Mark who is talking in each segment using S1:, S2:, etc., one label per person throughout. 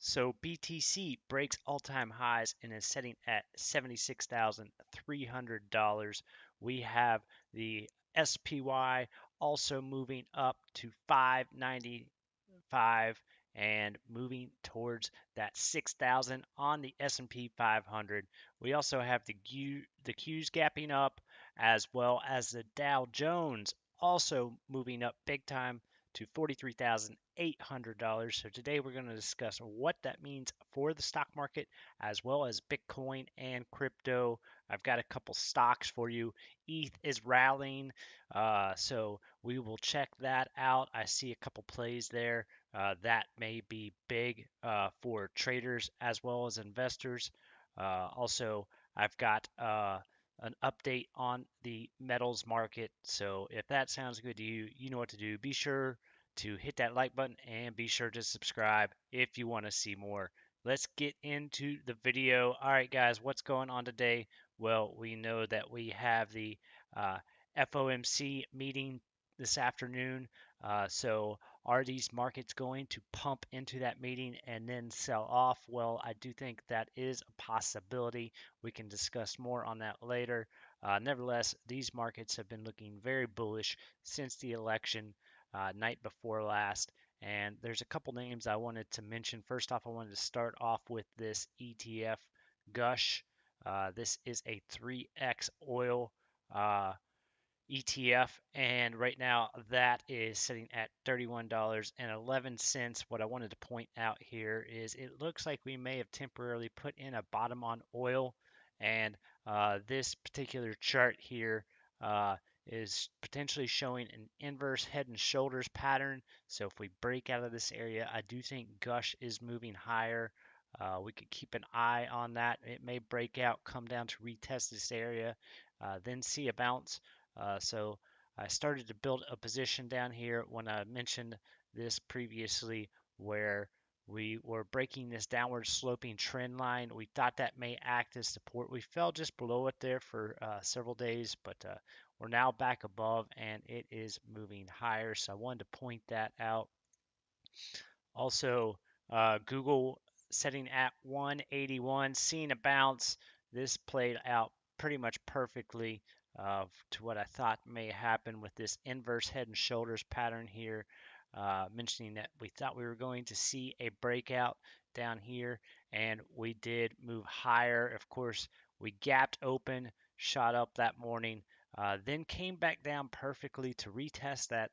S1: So BTC breaks all-time highs and is sitting at $76,300. We have the SPY also moving up to 595 and moving towards that 6,000 on the S&P 500. We also have the Qs gapping up, as well as the Dow Jones also moving up big time to $43,800. So today we're going to discuss what that means for the stock market as well as Bitcoin and crypto. I've got a couple stocks for you. ETH is rallying, so we will check that out. I see a couple plays there that may be big for traders as well as investors. Also, I've got an update on the metals market. So if that sounds good to you, you know what to do. Be sure to hit that like button and be sure to subscribe if you want to see more. Let's get into the video. All right, guys, what's going on today? Well, we know that we have the uh, FOMC meeting this afternoon. So are these markets going to pump into that meeting and then sell off? Well, I do think that is a possibility. We can discuss more on that later. Nevertheless, these markets have been looking very bullish since the election night before last. And there's a couple names I wanted to mention. First off, I wanted to start off with this ETF Gush. This is a 3x oil ETF, and right now that is sitting at $31.11. What I wanted to point out here is it looks like we may have temporarily put in a bottom on oil, and this particular chart here is potentially showing an inverse head and shoulders pattern. So if we break out of this area, I do think Gush is moving higher. We could keep an eye on that. It may break out, come down to retest this area, then see a bounce. So I started to build a position down here when I mentioned this previously, where we were breaking this downward sloping trend line. We thought that may act as support. We fell just below it there for several days, but we're now back above and it is moving higher. So I wanted to point that out. Also, Google setting at 181, seeing a bounce. This played out pretty much perfectly to what I thought may happen with this inverse head and shoulders pattern here, mentioning that we thought we were going to see a breakout down here, and we did move higher. Of course, we gapped open, shot up that morning, then came back down perfectly to retest that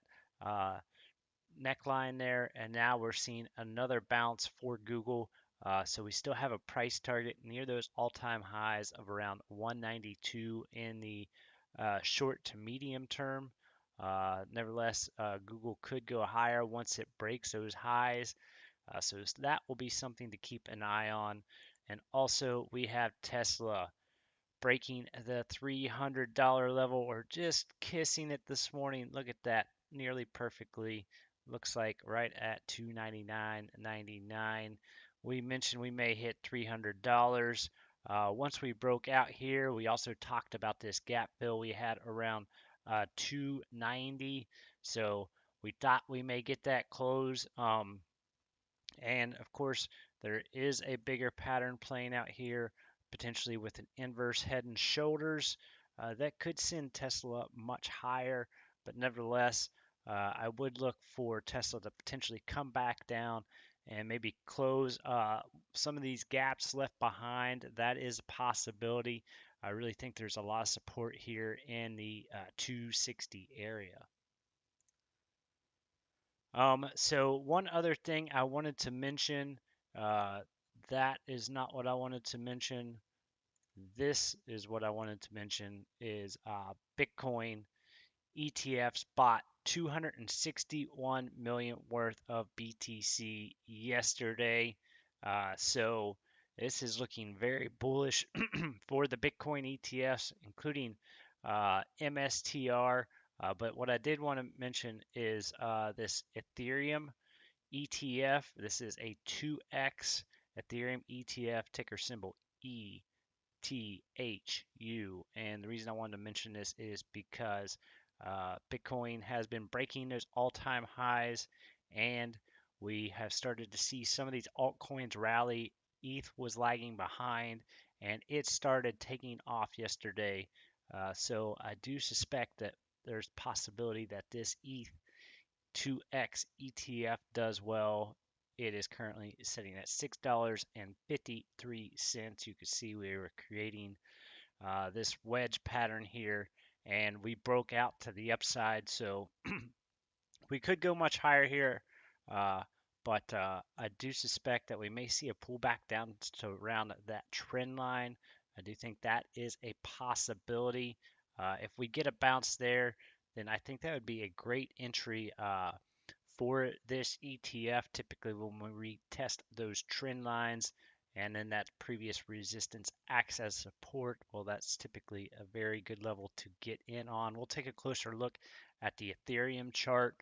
S1: neckline there, and now we're seeing another bounce for Google. So we still have a price target near those all-time highs of around 192 in the short to medium term. Nevertheless, Google could go higher once it breaks those highs. So that will be something to keep an eye on. And also, we have Tesla breaking the $300 level, or just kissing it this morning. Look at that, nearly perfectly. Looks like right at $299.99. We mentioned we may hit $300. Once we broke out here, we also talked about this gap fill we had around 290. So we thought we may get that close. And of course, there is a bigger pattern playing out here, potentially with an inverse head and shoulders. That could send Tesla up much higher, but nevertheless, I would look for Tesla to potentially come back down and maybe close some of these gaps left behind. That is a possibility. I really think there's a lot of support here in the 260 area. So one other thing I wanted to mention, that is not what I wanted to mention. This is what I wanted to mention is Bitcoin ETFs bought 261 million worth of BTC yesterday. So this is looking very bullish for the Bitcoin ETFs, including MSTR. But what I did want to mention is this Ethereum ETF. This is a 2x Ethereum ETF, ticker symbol ETHU. And the reason I wanted to mention this is because Bitcoin has been breaking those all-time highs, and We have started to see some of these altcoins rally. ETH was lagging behind, and it started taking off yesterday. So I do suspect that there's possibility that this ETH 2x ETF does well. It is currently sitting at $6.53. You can see we were creating this wedge pattern here, and we broke out to the upside. So we could go much higher here, uh, but I do suspect that we may see a pullback down to around that trend line. I do think that is a possibility. If we get a bounce there, then I think that would be a great entry for this ETF. Typically, when we retest those trend lines and then that previous resistance acts as support, well, that's typically a very good level to get in on. We'll take a closer look at the Ethereum chart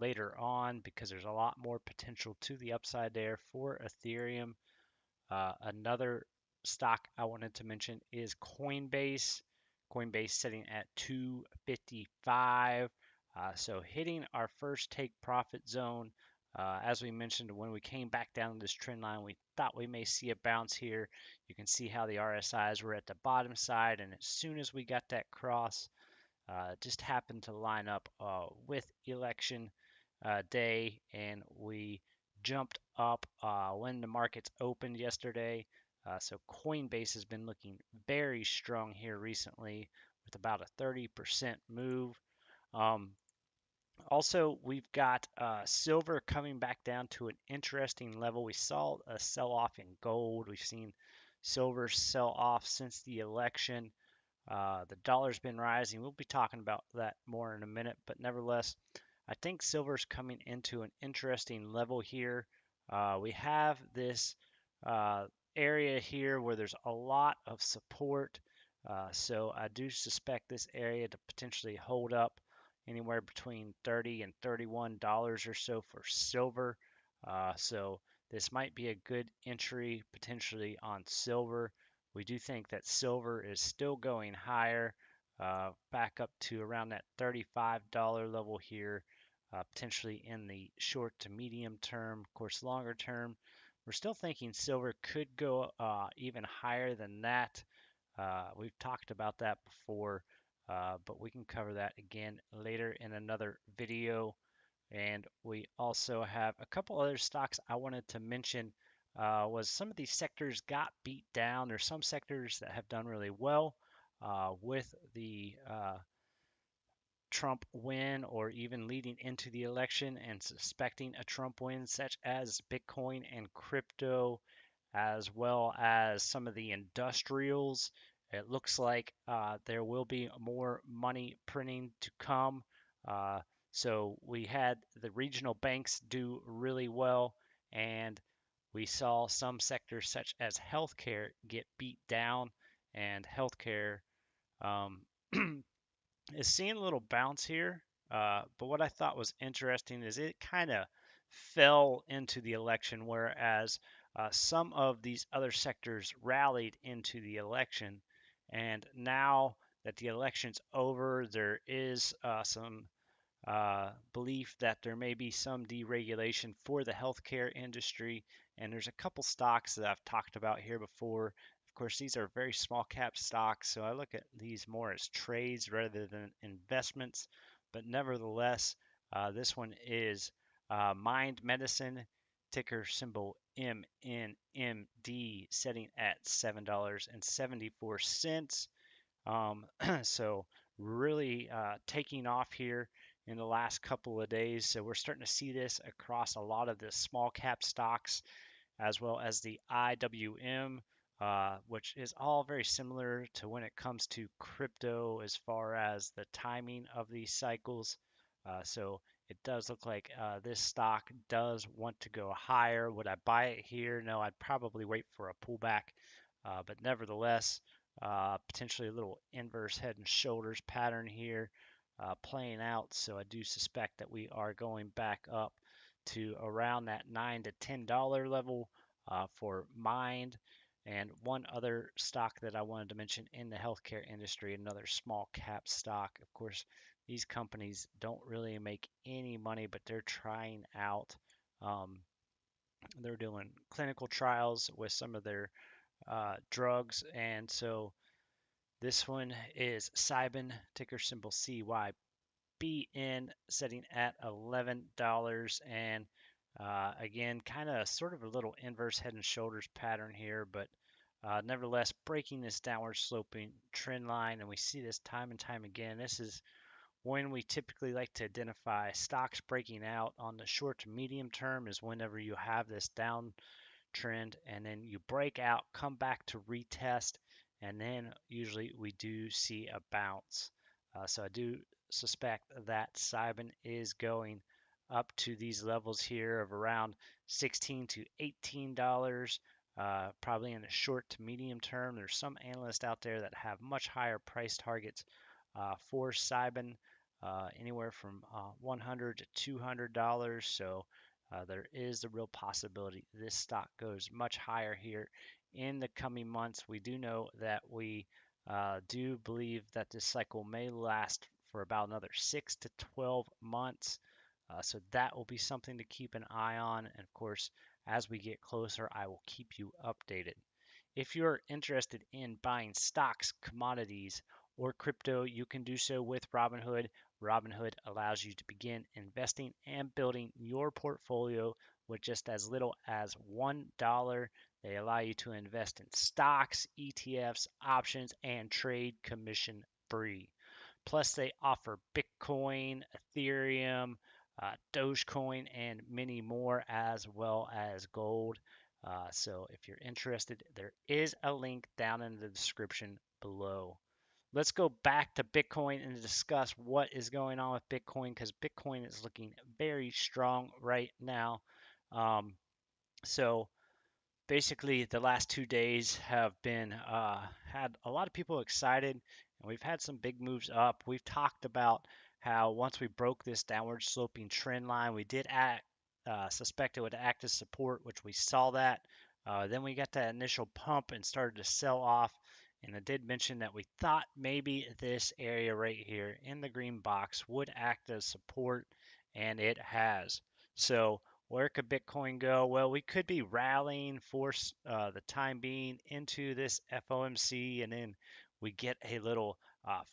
S1: later on because there's a lot more potential to the upside there for Ethereum. Another stock I wanted to mention is Coinbase. Coinbase sitting at 255. So hitting our first take profit zone. As we mentioned, when we came back down this trend line, we thought we may see a bounce here. You can see how the RSIs were at the bottom side, and as soon as we got that cross, just happened to line up with election day, and we jumped up when the markets opened yesterday. So Coinbase has been looking very strong here recently with about a 30% move. Um, Also, we've got silver coming back down to an interesting level. We saw a sell-off in gold. We've seen silver sell off since the election. The dollar's been rising. We'll be talking about that more in a minute, but nevertheless, I think silver's coming into an interesting level here. We have this area here where there's a lot of support. So I do suspect this area to potentially hold up anywhere between $30 and $31 or so for silver. So this might be a good entry potentially on silver. We do think that silver is still going higher, back up to around that $35 level here, potentially in the short to medium term. Of course, longer term, we're still thinking silver could go even higher than that. We've talked about that before, but we can cover that again later in another video. And we also have a couple other stocks I wanted to mention. Was some of these sectors got beat down. There's some sectors that have done really well with the Trump win or even leading into the election and suspecting a Trump win, such as Bitcoin and crypto, as well as some of the industrials. It looks like there will be more money printing to come. Uh, so we had the regional banks do really well, and we saw some sectors such as healthcare get beat down, and healthcare um, is seeing a little bounce here. But what I thought was interesting is it kind of fell into the election, whereas some of these other sectors rallied into the election. And now that the election's over, there is some belief that there may be some deregulation for the healthcare industry. And there's a couple stocks that I've talked about here before. Of course, these are very small cap stocks, so I look at these more as trades rather than investments. But nevertheless, this one is Mind Medicine, ticker symbol MNMD, setting at $7.74. So really taking off here in the last couple of days. So we're starting to see this across a lot of the small cap stocks as well as the IWM, which is all very similar to when it comes to crypto as far as the timing of these cycles. So it does look like this stock does want to go higher. Would I buy it here? No, I'd probably wait for a pullback. But nevertheless, potentially a little inverse head and shoulders pattern here playing out. So I do suspect that we are going back up to around that $9 to $10 level for Mind. And one other stock that I wanted to mention in the healthcare industry, another small cap stock. Of course, these companies don't really make any money, but they're trying out They're doing clinical trials with some of their drugs, and so this one is Cybin, ticker symbol CYBN, setting at $11. And again, kind of sort of a little inverse head and shoulders pattern here, but nevertheless breaking this downward sloping trend line. And we see this time and time again. This is when we typically like to identify stocks breaking out on the short to medium term, is whenever you have this down trend and then you break out, come back to retest, and then usually we do see a bounce. So I do suspect that Cybin is going up to these levels here of around $16 to $18, probably in the short to medium term. There's some analysts out there that have much higher price targets for Cybin, anywhere from $100 to $200. So there is the real possibility this stock goes much higher here in the coming months. We do know that we do believe that this cycle may last for about another 6 to 12 months. So that will be something to keep an eye on. And of course, as we get closer, I will keep you updated. If you're interested in buying stocks, commodities, or crypto, you can do so with Robinhood. Robinhood allows you to begin investing and building your portfolio with just as little as $1. They allow you to invest in stocks, ETFs, options, and trade commission free. Plus, they offer Bitcoin, Ethereum, Dogecoin, and many more, as well as gold. So if you're interested, there is a link down in the description below. Let's go back to Bitcoin and discuss what is going on with Bitcoin, because Bitcoin is looking very strong right now. So basically the last 2 days have been had a lot of people excited, and we've had some big moves up. We've talked about how once we broke this downward sloping trend line, we did suspect it would act as support, which we saw that. Then we got that initial pump and started to sell off. And I did mention that we thought maybe this area right here in the green box would act as support, and it has. So where could Bitcoin go? Well, we could be rallying for the time being into this FOMC, and then we get a little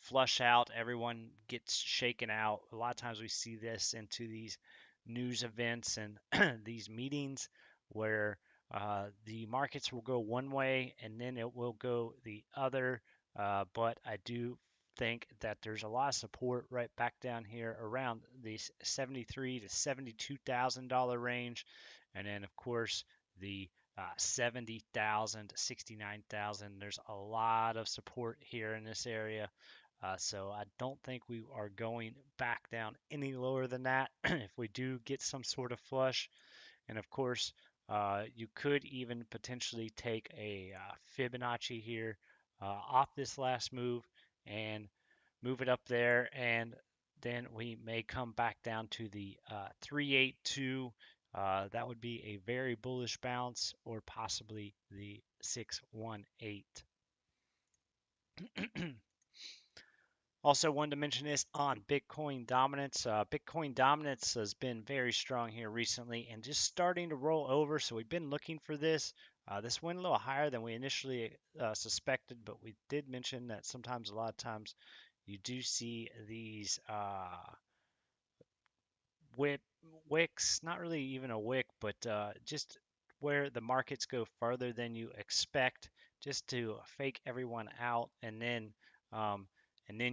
S1: flush out. Everyone gets shaken out. A lot of times we see this into these news events and these meetings where the markets will go one way and then it will go the other. But I do think that there's a lot of support right back down here around the $73,000 to $72,000 range, and then of course the 70,000 to 69,000. There's a lot of support here in this area. So I don't think we are going back down any lower than that if we do get some sort of flush. And of course, you could even potentially take a Fibonacci here off this last move and move it up there, and then we may come back down to the 382. That would be a very bullish bounce, or possibly the 618. Also wanted to mention this on Bitcoin dominance. Bitcoin dominance has been very strong here recently and just starting to roll over. So we've been looking for this. This went a little higher than we initially suspected, but we did mention that sometimes, a lot of times, you do see these wicks, not really even a wick, but just where the markets go farther than you expect, just to fake everyone out, and then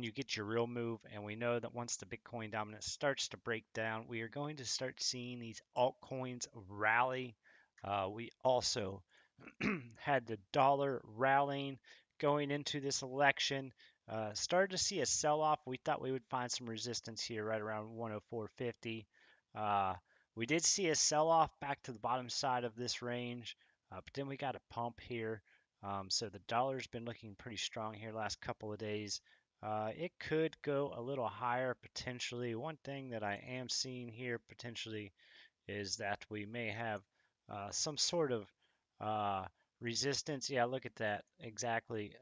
S1: you get your real move. And we know that once the Bitcoin dominance starts to break down, we are going to start seeing these altcoins rally. We also had the dollar rallying going into this election. Started to see a sell-off. We thought we would find some resistance here right around 104.50. We did see a sell-off back to the bottom side of this range, but then we got a pump here. So the dollar's been looking pretty strong here last couple of days. It could go a little higher potentially. One thing that I am seeing here potentially is that we may have some sort of resistance. Yeah, look at that. Exactly.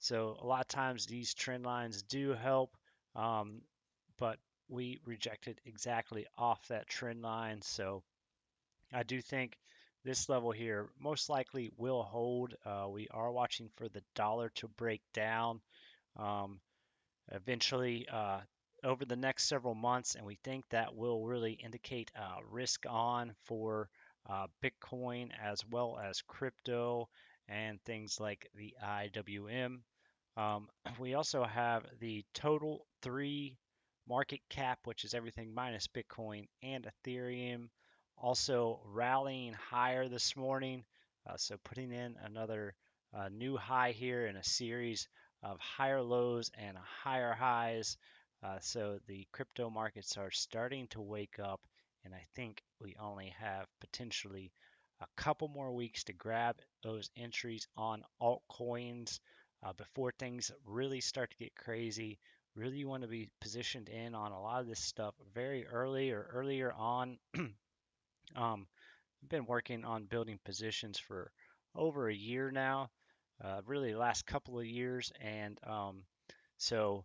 S1: So a lot of times these trend lines do help, but we rejected exactly off that trend line. So I do think this level here most likely will hold. We are watching for the dollar to break down. Um, eventually over the next several months, and we think that will really indicate risk on for Bitcoin as well as crypto and things like the IWM. We also have the total three market cap, which is everything minus Bitcoin and Ethereum, also rallying higher this morning. So putting in another new high here in a series of higher lows and higher highs. So the crypto markets are starting to wake up, and I think we only have potentially a couple more weeks to grab those entries on altcoins before things really start to get crazy. Really, you want to be positioned in on a lot of this stuff very early or earlier on. I've been working on building positions for over a year now, really the last couple of years, and so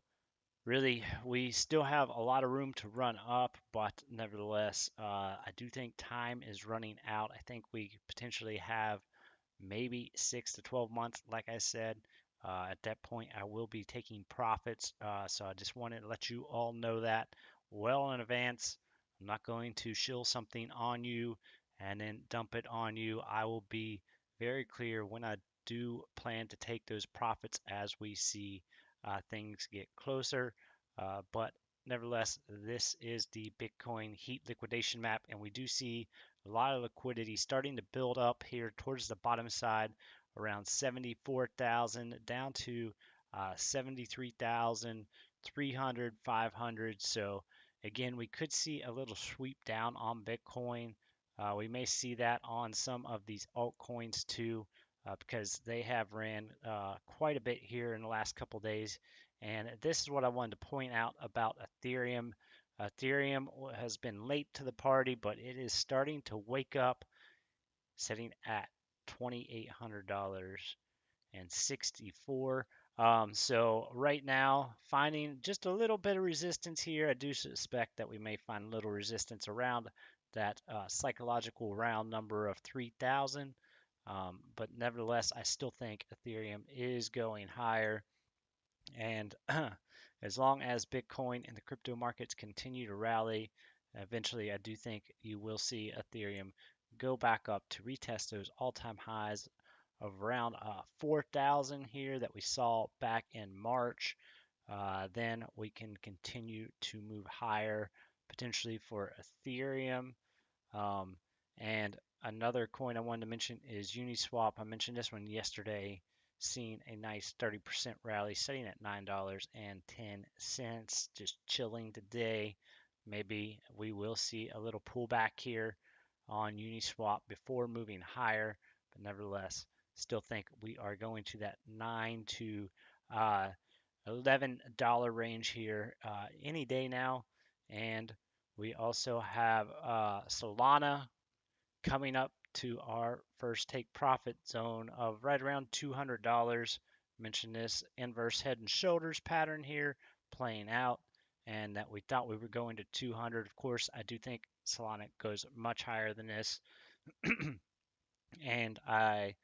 S1: really we still have a lot of room to run up, but nevertheless, I do think time is running out. I think we potentially have maybe 6 to 12 months. Like I said, at that point, I will be taking profits. So I just wanted to let you all know that well in advance. I'm not going to shill something on you and then dump it on you. I will be very clear when I do plan to take those profits as we see things get closer. But nevertheless, this is the Bitcoin heat liquidation map, and we do see a lot of liquidity starting to build up here towards the bottom side, around 74,000 down to 73,000, 300, 500. So again, we could see a little sweep down on Bitcoin. We may see that on some of these altcoins too, because they have ran quite a bit here in the last couple days. And this is what I wanted to point out about Ethereum. Ethereum has been late to the party, but it is starting to wake up, sitting at $2,800.64. So right now, finding just a little bit of resistance here. I do suspect that we may find a little resistance around that psychological round number of 3,000. But nevertheless, I still think Ethereum is going higher. And as long as Bitcoin and the crypto markets continue to rally, eventually I do think you will see Ethereum go back up to retest those all-time highs of around 4,000 here that we saw back in March. Then we can continue to move higher, potentially for Ethereum. Um, and another coin I wanted to mention is Uniswap. I mentioned this one yesterday, seeing a nice 30% rally, setting at $9.10, just chilling today. Maybe we will see a little pullback here on Uniswap before moving higher, but nevertheless, still think we are going to that 9 to $11 range here any day now. And we also have Solana coming up to our first take profit zone of right around $200. Mentioned this inverse head and shoulders pattern here playing out, and that we thought we were going to 200. Of course, I do think Solana goes much higher than this, and I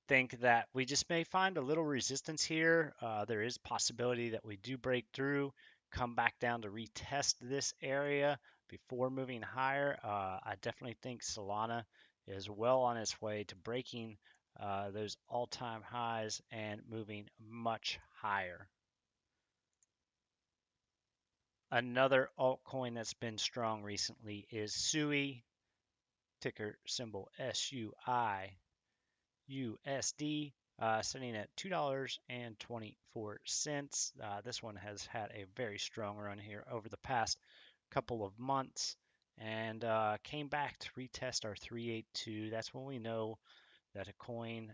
S1: think that we just may find a little resistance here. There is possibility that we do break through, come back down to retest this area before moving higher. I definitely think Solana is well on its way to breaking those all-time highs and moving much higher. Another altcoin that's been strong recently is SUI, ticker symbol SUI. USD, sitting at $2.24. This one has had a very strong run here over the past couple of months, and came back to retest our 382. That's when we know that a coin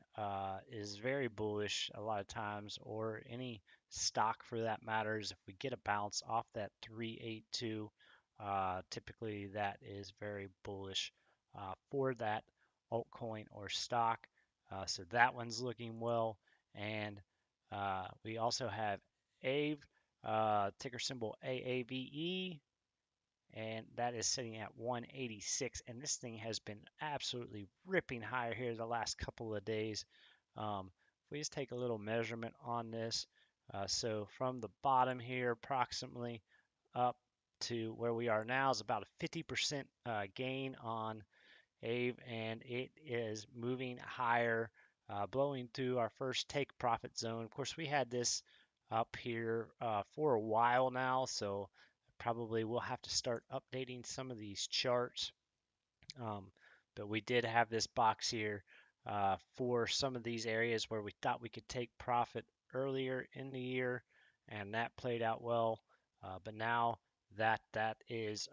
S1: is very bullish a lot of times, or any stock for that matters. If we get a bounce off that 382, typically that is very bullish for that altcoin or stock. So that one's looking well. And we also have AVE, ticker symbol AAVE, and that is sitting at 186. And this thing has been absolutely ripping higher here the last couple of days. If we just take a little measurement on this, so from the bottom here, approximately up to where we are now is about a 50% gain on AVE, and it is moving higher, blowing through our first take profit zone. Of course, we had this up here for a while now, so probably we'll have to start updating some of these charts. Um, but we did have this box here for some of these areas where we thought we could take profit earlier in the year, and that played out well. But now that is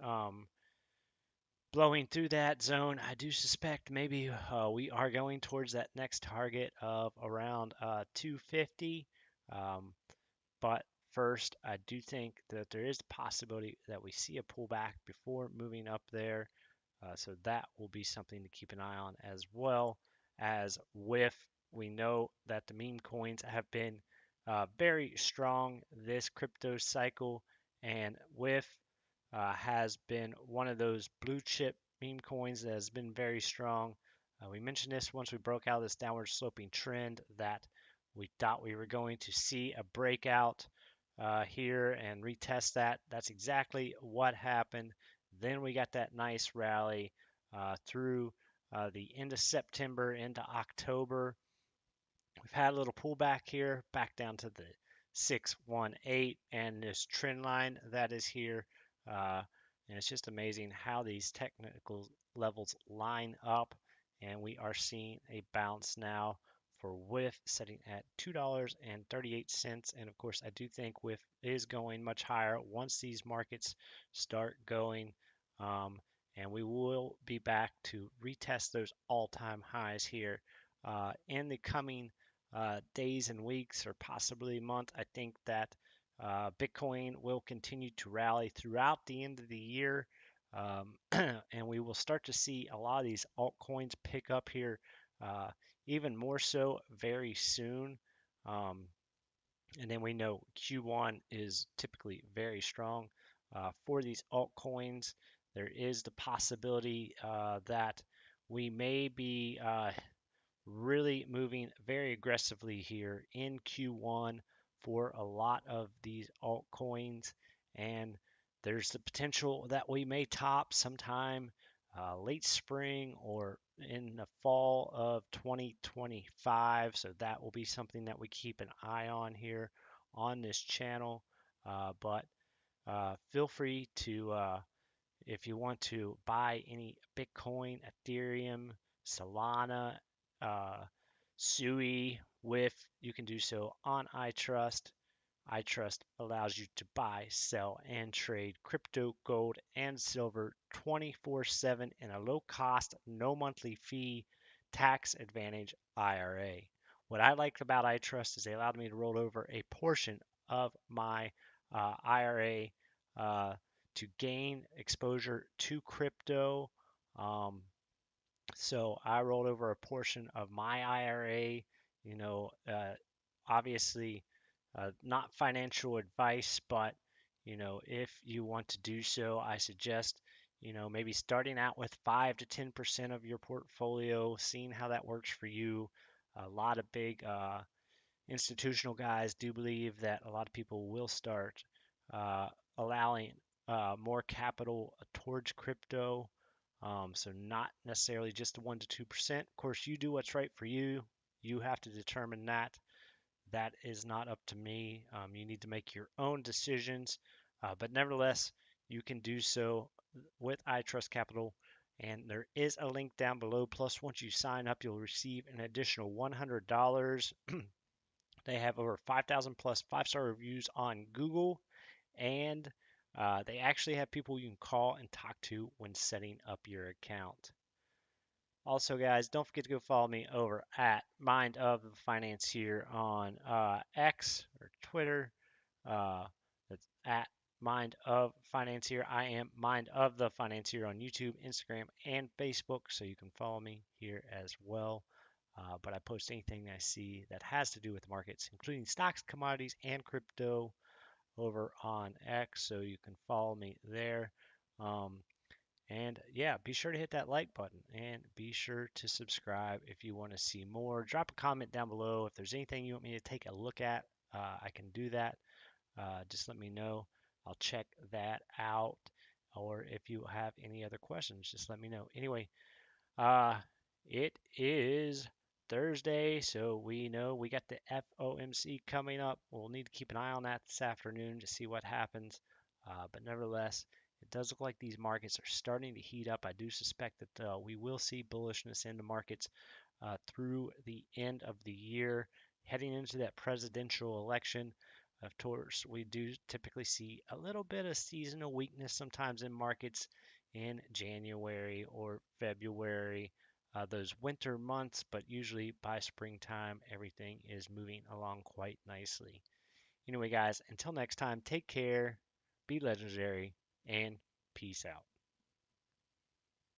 S1: blowing through that zone, I do suspect maybe we are going towards that next target of around 250. Um, but first, I do think that there is a possibility that we see a pullback before moving up there. So that will be something to keep an eye on, as well as with we know that the meme coins have been very strong this crypto cycle, and with has been one of those blue chip meme coins that has been very strong. We mentioned this once we broke out this downward sloping trend that we thought we were going to see a breakout here and retest that. That's exactly what happened. Then we got that nice rally through the end of September into October. We've had a little pullback here, back down to the 618 and this trend line that is here. Uh, and it's just amazing how these technical levels line up. And we are seeing a bounce now for WIF setting at $2.38. And of course, I do think WIF is going much higher once these markets start going. Um, and we will be back to retest those all-time highs here in the coming days and weeks, or possibly month. I think that Bitcoin will continue to rally throughout the end of the year, and we will start to see a lot of these altcoins pick up here, even more so very soon. Um, and then we know Q1 is typically very strong for these altcoins. There is the possibility that we may be really moving very aggressively here in Q1 for a lot of these altcoins, and there's the potential that we may top sometime late spring or in the fall of 2025. So that will be something that we keep an eye on here on this channel. But feel free to if you want to buy any Bitcoin, Ethereum, Solana, SUI, WIF, you can do so on iTrust. iTrust allows you to buy, sell, and trade crypto, gold, and silver 24/7 in a low cost, no monthly fee, tax advantage IRA. What I like about iTrust is they allowed me to roll over a portion of my IRA to gain exposure to crypto. Um, so I rolled over a portion of my IRA, you know, obviously not financial advice, but, if you want to do so, I suggest, maybe starting out with 5 to 10% of your portfolio, seeing how that works for you. A lot of big institutional guys do believe that a lot of people will start uh, allowing more capital towards crypto. So not necessarily just the 1 to 2%. Of course, you do what's right for you. You have to determine that. That is not up to me. You need to make your own decisions. But nevertheless, you can do so with iTrust Capital. And there is a link down below. Plus, once you sign up, you'll receive an additional $100. They have over 5,000 plus 5-star reviews on Google, and they actually have people you can call and talk to when setting up your account. Also, guys, don't forget to go follow me over at Mind of the Financier on X or Twitter. That's at Mind of Financier. I am Mind of the Financier on YouTube, Instagram, and Facebook, so you can follow me here as well. But I post anything I see that has to do with markets, including stocks, commodities, and crypto over on X, so you can follow me there. And yeah, be sure to hit that like button and be sure to subscribe if you want to see more. Drop a comment down below if there's anything you want me to take a look at. I can do that. Just let me know. I'll check that out. Or if you have any other questions, just let me know. Anyway, uh, it is Thursday, so we know we got the FOMC coming up. We'll need to keep an eye on that this afternoon to see what happens. But nevertheless, it does look like these markets are starting to heat up. I do suspect that we will see bullishness in the markets through the end of the year, heading into that presidential election. Of course, we do typically see a little bit of seasonal weakness sometimes in markets in January or February, those winter months, but usually by springtime, everything is moving along quite nicely. Anyway, guys, until next time, take care, be legendary, and peace out.